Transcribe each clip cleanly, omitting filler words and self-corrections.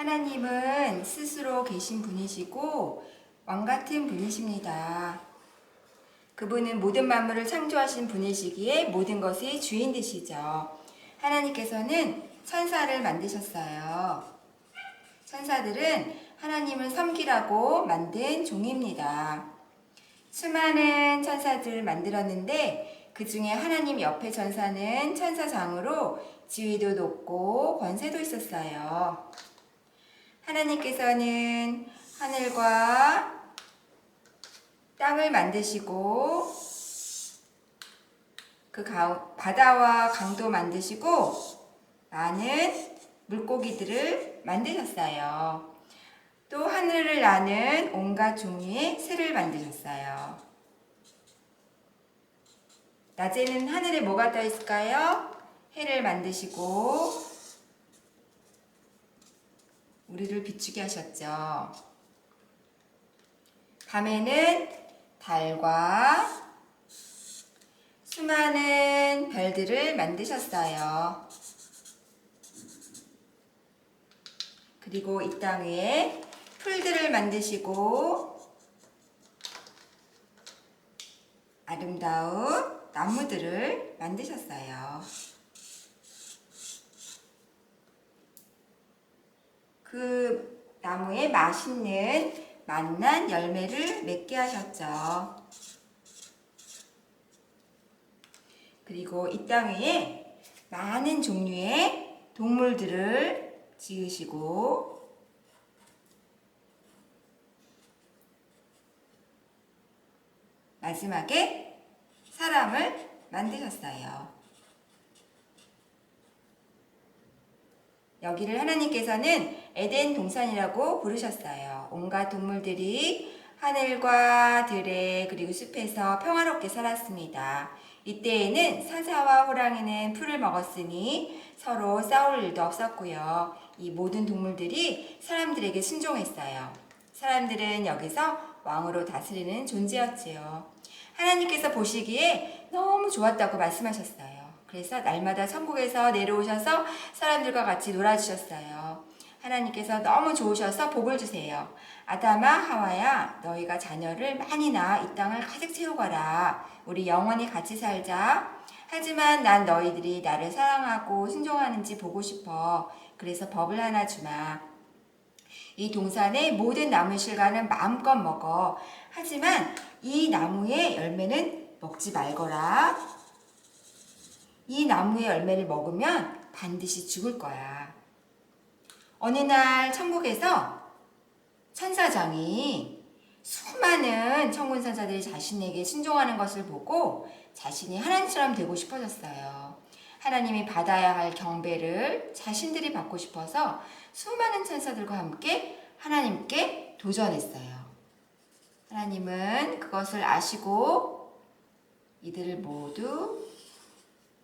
하나님은 스스로 계신 분이시고 왕 같은 분이십니다. 그분은 모든 만물을 창조하신 분이시기에 모든 것의 주인 되시죠. 하나님께서는 천사를 만드셨어요. 천사들은 하나님을 섬기라고 만든 종입니다. 수많은 천사들을 만들었는데 그 중에 하나님 옆에 천사는 천사장으로 지위도 높고 권세도 있었어요. 하나님께서는 하늘과 땅을 만드시고 그 바다와 강도 만드시고 많은 물고기들을 만드셨어요. 또 하늘을 나는 온갖 종류의 새를 만드셨어요. 낮에는 하늘에 뭐가 떠 있을까요? 해를 만드시고 우리를 비추게 하셨죠. 밤에는 달과 수많은 별들을 만드셨어요. 그리고 이 땅 위에 풀들을 만드시고 아름다운 나무들을 만드셨어요. 그 나무에 맛있는 맛난 열매를 맺게 하셨죠. 그리고 이 땅 위에 많은 종류의 동물들을 지으시고 마지막에 사람을 만드셨어요. 여기를 하나님께서는 에덴 동산이라고 부르셨어요. 온갖 동물들이 하늘과 들에 그리고 숲에서 평화롭게 살았습니다. 이때에는 사자와 호랑이는 풀을 먹었으니 서로 싸울 일도 없었고요. 이 모든 동물들이 사람들에게 순종했어요. 사람들은 여기서 왕으로 다스리는 존재였지요. 하나님께서 보시기에 너무 좋았다고 말씀하셨어요. 그래서 날마다 천국에서 내려오셔서 사람들과 같이 놀아주셨어요. 하나님께서 너무 좋으셔서 복을 주세요. 아담아, 하와야, 너희가 자녀를 많이 낳아 이 땅을 가득 채우거라. 우리 영원히 같이 살자. 하지만 난 너희들이 나를 사랑하고 순종하는지 보고 싶어. 그래서 법을 하나 주마. 이 동산의 모든 나무 실과는 마음껏 먹어. 하지만 이 나무의 열매는 먹지 말거라. 이 나무의 열매를 먹으면 반드시 죽을 거야. 어느 날 천국에서 천사장이 수많은 천군 천사들이 자신에게 순종하는 것을 보고 자신이 하나님처럼 되고 싶어졌어요. 하나님이 받아야 할 경배를 자신들이 받고 싶어서 수많은 천사들과 함께 하나님께 도전했어요. 하나님은 그것을 아시고 이들을 모두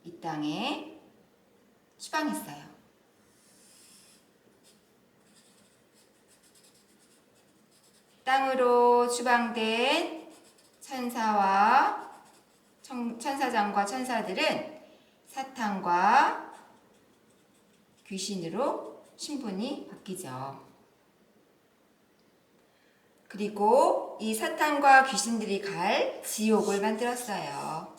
이 땅에 추방했어요. 땅으로 추방된 천사장과 천사들은 사탄과 귀신으로 신분이 바뀌죠. 그리고 이 사탄과 귀신들이 갈 지옥을 만들었어요.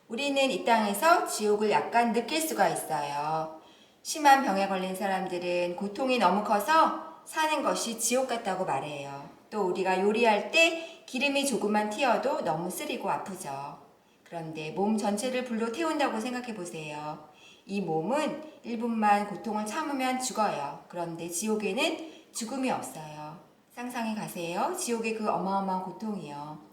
우리는 이 땅에서 지옥을 약간 느낄 수가 있어요. 심한 병에 걸린 사람들은 고통이 너무 커서 사는 것이 지옥 같다고 말해요. 또 우리가 요리할 때 기름이 조금만 튀어도 너무 쓰리고 아프죠. 그런데 몸 전체를 불로 태운다고 생각해 보세요. 이 몸은 1분만 고통을 참으면 죽어요. 그런데 지옥에는 죽음이 없어요. 상상해 가세요. 지옥의 그 어마어마한 고통이요.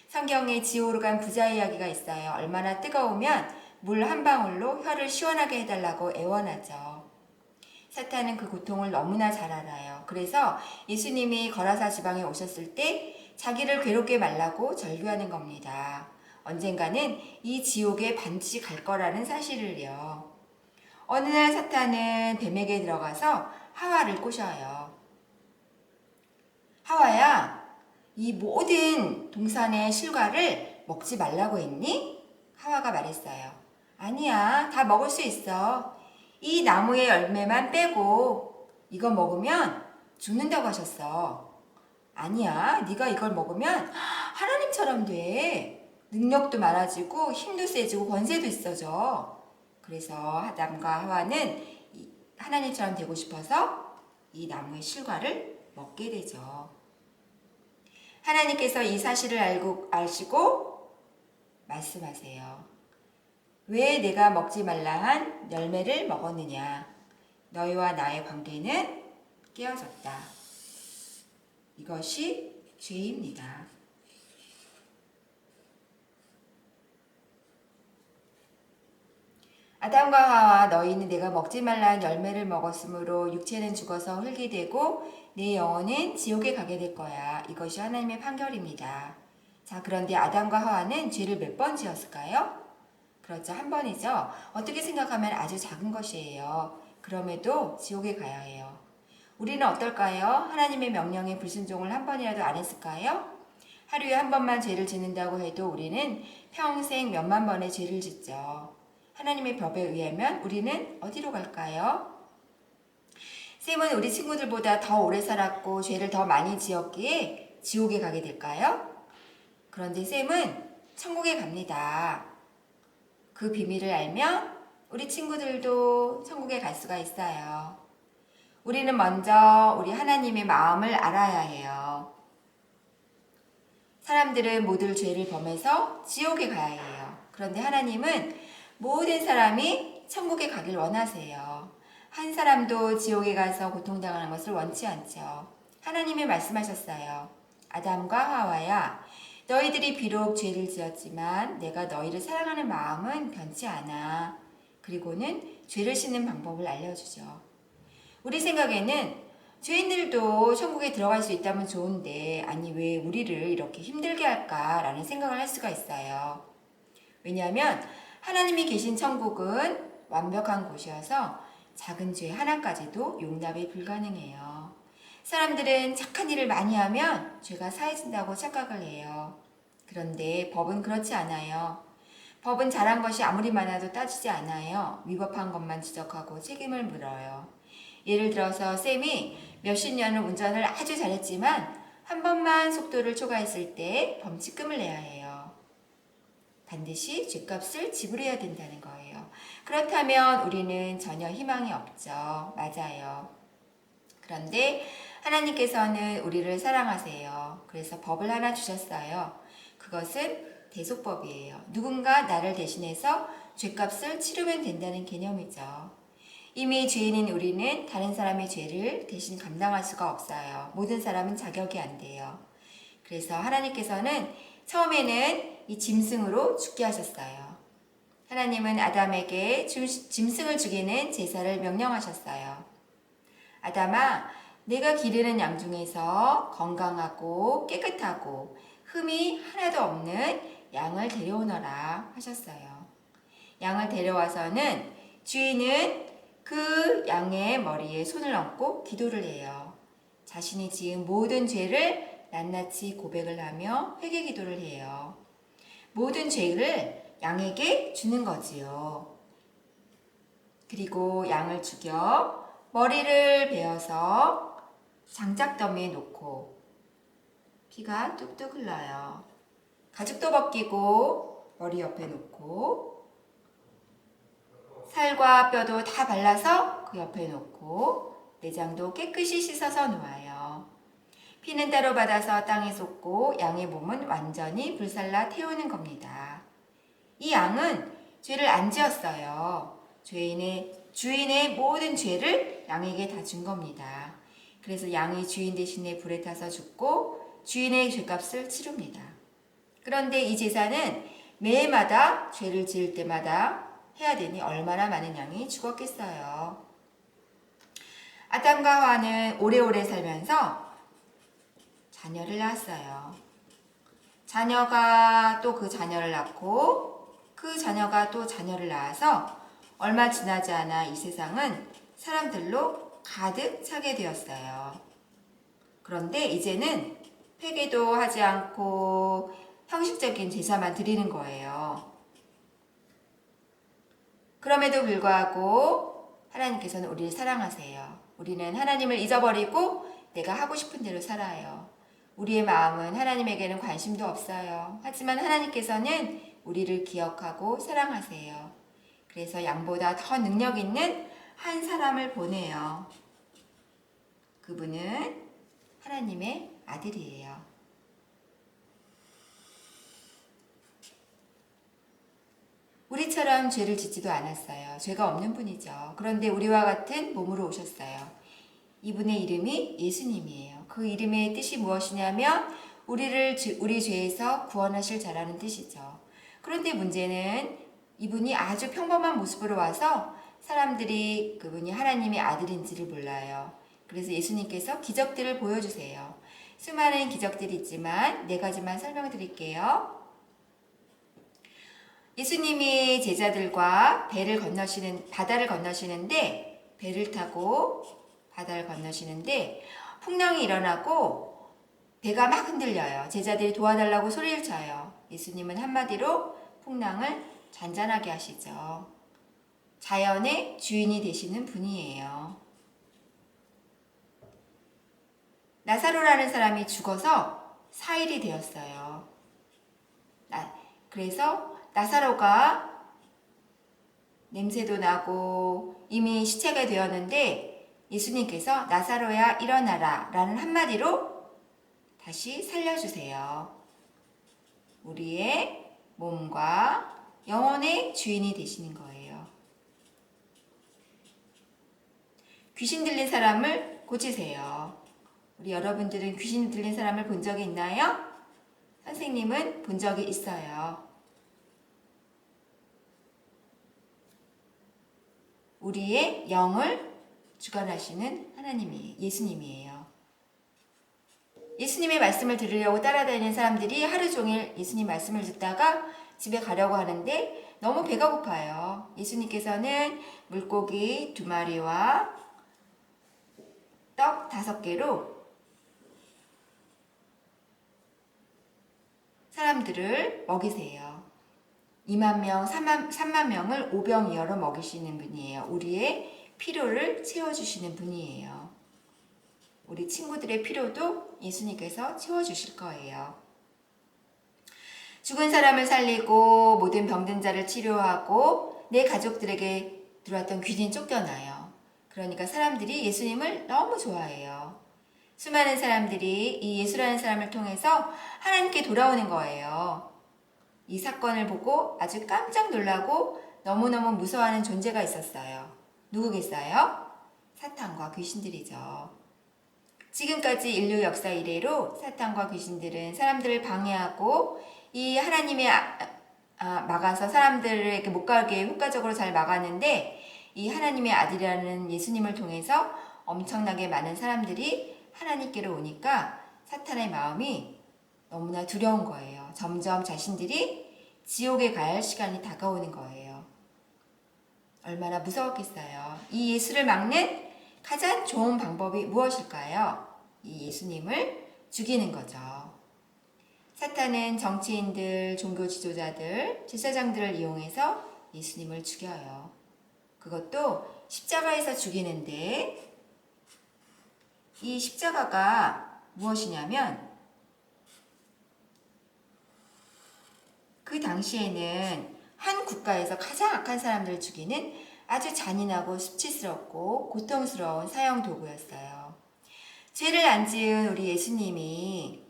성경에 지옥으로 간 부자 이야기가 있어요. 얼마나 뜨거우면 물 한 방울로 혀를 시원하게 해달라고 애원하죠. 사탄은 그 고통을 너무나 잘 알아요. 그래서 예수님이 거라사 지방에 오셨을 때 자기를 괴롭게 말라고 절규하는 겁니다. 언젠가는 이 지옥에 반드시 갈 거라는 사실을요. 어느 날 사탄은 뱀에게 들어가서 하와를 꼬셔요. 하와야, 이 모든 동산의 실과를 먹지 말라고 했니? 하와가 말했어요. 아니야, 다 먹을 수 있어. 이 나무의 열매만 빼고 이거 먹으면 죽는다고 하셨어. 아니야, 네가 이걸 먹으면 하나님처럼 돼. 능력도 많아지고 힘도 세지고 권세도 있어져. 그래서 아담과 하와는 하나님처럼 되고 싶어서 이 나무의 실과를 먹게 되죠. 하나님께서 이 사실을 아시고 말씀하세요. 왜 내가 먹지 말라 한 열매를 먹었느냐? 너희와 나의 관계는 깨어졌다. 이것이 죄입니다. 아담과 하와 너희는 내가 먹지 말라는 열매를 먹었으므로 육체는 죽어서 흙이 되고 내 영혼은 지옥에 가게 될 거야. 이것이 하나님의 판결입니다. 자, 그런데 아담과 하와는 죄를 몇 번 지었을까요? 그렇죠. 한 번이죠. 어떻게 생각하면 아주 작은 것이에요. 그럼에도 지옥에 가야 해요. 우리는 어떨까요? 하나님의 명령에 불순종을 한 번이라도 안 했을까요? 하루에 한 번만 죄를 짓는다고 해도 우리는 평생 몇만 번의 죄를 짓죠. 하나님의 법에 의하면 우리는 어디로 갈까요? 쌤은 우리 친구들보다 더 오래 살았고 죄를 더 많이 지었기에 지옥에 가게 될까요? 그런데 쌤은 천국에 갑니다. 그 비밀을 알면 우리 친구들도 천국에 갈 수가 있어요. 우리는 먼저 우리 하나님의 마음을 알아야 해요. 사람들은 모두 죄를 범해서 지옥에 가야 해요. 그런데 하나님은 모든 사람이 천국에 가길 원하세요. 한 사람도 지옥에 가서 고통당하는 것을 원치 않죠. 하나님이 말씀하셨어요. 아담과 하와야, 너희들이 비록 죄를 지었지만 내가 너희를 사랑하는 마음은 변치 않아. 그리고는 죄를 씻는 방법을 알려주죠. 우리 생각에는 죄인들도 천국에 들어갈 수 있다면 좋은데 아니 왜 우리를 이렇게 힘들게 할까라는 생각을 할 수가 있어요. 왜냐하면 하나님이 계신 천국은 완벽한 곳이어서 작은 죄 하나까지도 용납이 불가능해요. 사람들은 착한 일을 많이 하면 죄가 사해진다고 착각을 해요. 그런데 법은 그렇지 않아요. 법은 잘한 것이 아무리 많아도 따지지 않아요. 위법한 것만 지적하고 책임을 물어요. 예를 들어서 쌤이 몇십 년을 운전을 아주 잘했지만 한 번만 속도를 초과했을 때 범칙금을 내야 해요. 반드시 죗값을 지불해야 된다는 거예요. 그렇다면 우리는 전혀 희망이 없죠. 맞아요. 그런데 하나님께서는 우리를 사랑하세요. 그래서 법을 하나 주셨어요. 그것은 대속법이에요. 누군가 나를 대신해서 죗값을 치르면 된다는 개념이죠. 이미 죄인인 우리는 다른 사람의 죄를 대신 감당할 수가 없어요. 모든 사람은 자격이 안 돼요. 그래서 하나님께서는 처음에는 이 짐승으로 죽게 하셨어요. 하나님은 아담에게 짐승을 죽이는 제사를 명령하셨어요. 아담아, 내가 기르는 양 중에서 건강하고 깨끗하고 흠이 하나도 없는 양을 데려오너라 하셨어요. 양을 데려와서는 주인은 그 양의 머리에 손을 얹고 기도를 해요. 자신이 지은 모든 죄를 낱낱이 고백을 하며 회개 기도를 해요. 모든 죄를 양에게 주는 거지요. 그리고 양을 죽여 머리를 베어서 장작더미에 놓고 피가 뚝뚝 흘러요. 가죽도 벗기고 머리 옆에 놓고 살과 뼈도 다 발라서 그 옆에 놓고 내장도 깨끗이 씻어서 놓아요. 피는 따로 받아서 땅에 쏟고 양의 몸은 완전히 불살라 태우는 겁니다. 이 양은 죄를 안 지었어요. 주인의 모든 죄를 양에게 다 준 겁니다. 그래서 양이 주인 대신에 불에 타서 죽고 주인의 죄값을 치릅니다. 그런데 이 제사는 매해마다 죄를 지을 때마다 해야 되니 얼마나 많은 양이 죽었겠어요. 아담과 하와는 오래오래 살면서 자녀를 낳았어요. 자녀가 또 그 자녀를 낳고 그 자녀가 또 자녀를 낳아서 얼마 지나지 않아 이 세상은 사람들로 가득 차게 되었어요. 그런데 이제는 회개도 하지 않고 형식적인 제사만 드리는 거예요. 그럼에도 불구하고 하나님께서는 우리를 사랑하세요. 우리는 하나님을 잊어버리고 내가 하고 싶은 대로 살아요. 우리의 마음은 하나님에게는 관심도 없어요. 하지만 하나님께서는 우리를 기억하고 사랑하세요. 그래서 양보다 더 능력 있는 한 사람을 보내요. 그분은 하나님의 아들이에요. 우리처럼 죄를 짓지도 않았어요. 죄가 없는 분이죠. 그런데 우리와 같은 몸으로 오셨어요. 이분의 이름이 예수님이에요. 그 이름의 뜻이 무엇이냐면 우리 죄에서 구원하실 자라는 뜻이죠. 그런데 문제는 이분이 아주 평범한 모습으로 와서 사람들이 그분이 하나님의 아들인지를 몰라요. 그래서 예수님께서 기적들을 보여주세요. 수많은 기적들이 있지만 4가지만 설명드릴게요. 예수님이 제자들과 바다를 건너시는데 배를 타고 바다를 건너시는데 풍랑이 일어나고 배가 막 흔들려요. 제자들이 도와달라고 소리를 쳐요. 예수님은 한마디로 풍랑을 잔잔하게 하시죠. 자연의 주인이 되시는 분이에요. 나사로라는 사람이 죽어서 4일이 되었어요. 그래서 나사로가 냄새도 나고 이미 시체가 되었는데 예수님께서 나사로야 일어나라 라는 한마디로 다시 살려주세요. 우리의 몸과 영혼의 주인이 되시는 거예요. 귀신 들린 사람을 고치세요. 우리 여러분들은 귀신 들린 사람을 본 적이 있나요? 선생님은 본 적이 있어요. 우리의 영을 주관하시는 예수님이에요. 예수님의 말씀을 들으려고 따라다니는 사람들이 하루 종일 예수님 말씀을 듣다가 집에 가려고 하는데 너무 배가 고파요. 예수님께서는 물고기 2마리와 떡 5개로 사람들을 먹이세요. 2만 명, 3만 명을 오병이어로 먹이시는 분이에요. 우리의 필요를 채워주시는 분이에요. 우리 친구들의 필요도 예수님께서 채워주실 거예요. 죽은 사람을 살리고 모든 병든 자를 치료하고 내 가족들에게 들어왔던 귀신이 쫓겨나요. 그러니까 사람들이 예수님을 너무 좋아해요. 수많은 사람들이 이 예수라는 사람을 통해서 하나님께 돌아오는 거예요. 이 사건을 보고 아주 깜짝 놀라고 너무너무 무서워하는 존재가 있었어요. 누구겠어요? 사탄과 귀신들이죠. 지금까지 인류 역사 이래로 사탄과 귀신들은 사람들을 방해하고 이 하나님의 막아서 사람들에게 못 가게 효과적으로 잘 막았는데 이 하나님의 아들이라는 예수님을 통해서 엄청나게 많은 사람들이 하나님께로 오니까 사탄의 마음이 너무나 두려운 거예요. 점점 자신들이 지옥에 갈 시간이 다가오는 거예요. 얼마나 무서웠겠어요. 이 예수를 막는 가장 좋은 방법이 무엇일까요? 이 예수님을 죽이는 거죠. 사탄은 정치인들, 종교 지도자들, 제사장들을 이용해서 예수님을 죽여요. 그것도 십자가에서 죽이는데 이 십자가가 무엇이냐면 그 당시에는 한 국가에서 가장 악한 사람들을 죽이는 아주 잔인하고 수치스럽고 고통스러운 사형 도구였어요. 죄를 안 지은 우리 예수님이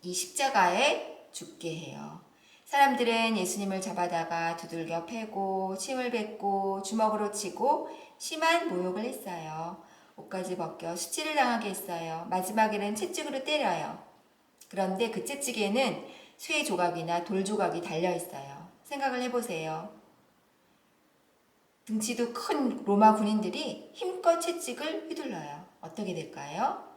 이 십자가에 죽게 해요. 사람들은 예수님을 잡아다가 두들겨 패고 침을 뱉고 주먹으로 치고 심한 모욕을 했어요. 옷까지 벗겨 수치를 당하게 했어요. 마지막에는 채찍으로 때려요. 그런데 그 채찍에는 쇠 조각이나 돌 조각이 달려 있어요. 생각을 해보세요. 등치도 큰 로마 군인들이 힘껏 채찍을 휘둘러요. 어떻게 될까요?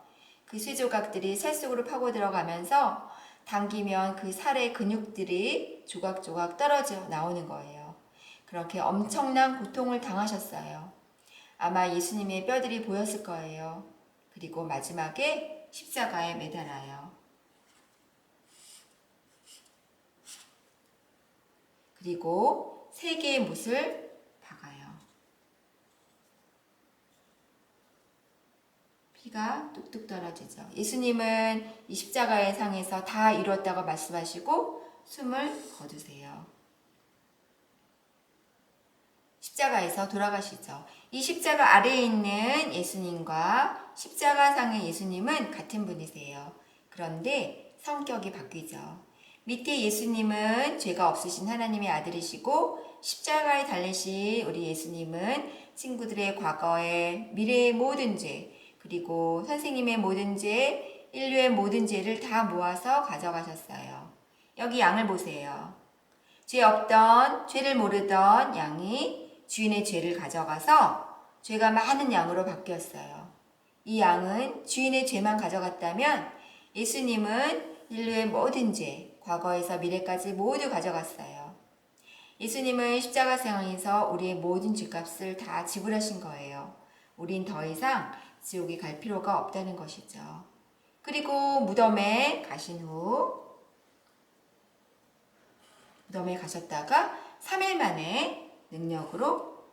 그 쇠 조각들이 살 속으로 파고 들어가면서 당기면 그 살의 근육들이 조각조각 떨어져 나오는 거예요. 그렇게 엄청난 고통을 당하셨어요. 아마 예수님의 뼈들이 보였을 거예요. 그리고 마지막에 십자가에 매달아요. 그리고 3개의 못을 박아요. 피가 뚝뚝 떨어지죠. 예수님은 이 십자가의 상에서 다 이뤘다고 말씀하시고 숨을 거두세요. 십자가에서 돌아가시죠. 이 십자가 아래에 있는 예수님과 십자가상의 예수님은 같은 분이세요. 그런데 성격이 바뀌죠. 밑에 예수님은 죄가 없으신 하나님의 아들이시고 십자가에 달리신 우리 예수님은 친구들의 과거의 미래의 모든 죄 그리고 선생님의 모든 죄, 인류의 모든 죄를 다 모아서 가져가셨어요. 여기 양을 보세요. 죄 없던, 죄를 모르던 양이 주인의 죄를 가져가서 죄가 많은 양으로 바뀌었어요. 이 양은 주인의 죄만 가져갔다면 예수님은 인류의 모든 죄, 과거에서 미래까지 모두 가져갔어요. 예수님은 십자가상에서 우리의 모든 죄값을 다 지불하신 거예요. 우린 더 이상 지옥에 갈 필요가 없다는 것이죠. 그리고 무덤에 가신 후 무덤에 가셨다가 3일 만에 능력으로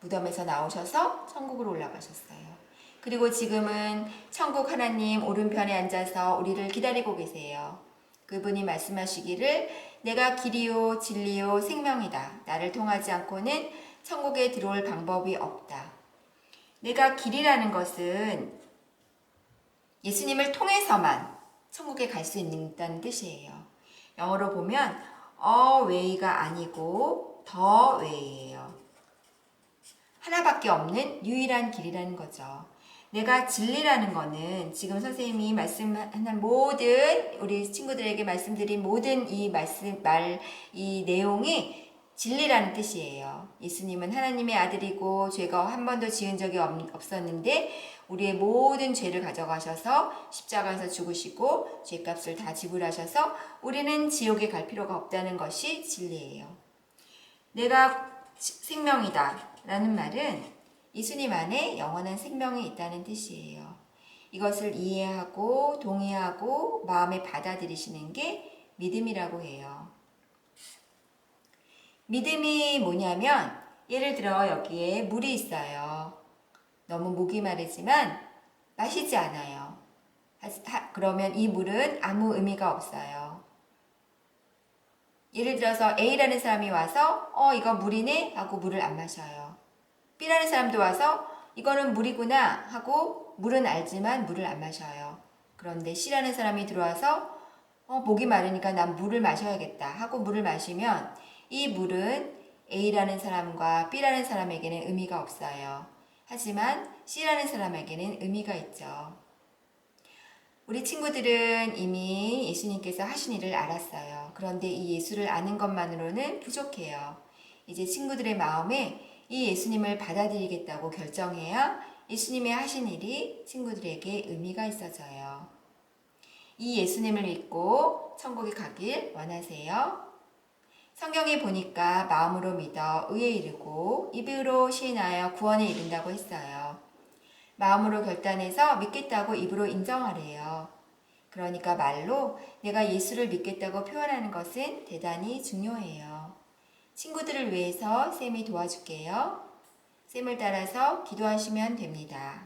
무덤에서 나오셔서 천국으로 올라가셨어요. 그리고 지금은 천국 하나님 오른편에 앉아서 우리를 기다리고 계세요. 그분이 말씀하시기를 내가 길이요 진리요 생명이다. 나를 통하지 않고는 천국에 들어올 방법이 없다. 내가 길이라는 것은 예수님을 통해서만 천국에 갈 수 있다는 뜻이에요. 영어로 보면 away가 아니고 the way예요. 하나밖에 없는 유일한 길이라는 거죠. 내가 진리라는 거는 지금 선생님이 말씀한 모든 우리 친구들에게 말씀드린 모든 이 내용이 진리라는 뜻이에요. 예수님은 하나님의 아들이고 죄가 한 번도 지은 적이 없었는데 우리의 모든 죄를 가져가셔서 십자가에서 죽으시고 죄값을 다 지불하셔서 우리는 지옥에 갈 필요가 없다는 것이 진리예요. 내가 생명이다 라는 말은 예수님 안에 영원한 생명이 있다는 뜻이에요. 이것을 이해하고 동의하고 마음에 받아들이시는 게 믿음이라고 해요. 믿음이 뭐냐면 예를 들어 여기에 물이 있어요. 너무 목이 마르지만 마시지 않아요. 그러면 이 물은 아무 의미가 없어요. 예를 들어서 A라는 사람이 와서 이거 물이네 하고 물을 안 마셔요. B라는 사람도 와서 이거는 물이구나 하고 물은 알지만 물을 안 마셔요. 그런데 C라는 사람이 들어와서 목이 마르니까 난 물을 마셔야겠다 하고 물을 마시면 이 물은 A라는 사람과 B라는 사람에게는 의미가 없어요. 하지만 C라는 사람에게는 의미가 있죠. 우리 친구들은 이미 예수님께서 하신 일을 알았어요. 그런데 이 예수를 아는 것만으로는 부족해요. 이제 친구들의 마음에 이 예수님을 받아들이겠다고 결정해야 예수님의 하신 일이 친구들에게 의미가 있어져요. 이 예수님을 믿고 천국에 가길 원하세요? 성경에 보니까 마음으로 믿어 의에 이르고 입으로 시인하여 구원에 이른다고 했어요. 마음으로 결단해서 믿겠다고 입으로 인정하래요. 그러니까 말로 내가 예수를 믿겠다고 표현하는 것은 대단히 중요해요. 친구들을 위해서 쌤이 도와줄게요. 쌤을 따라서 기도하시면 됩니다.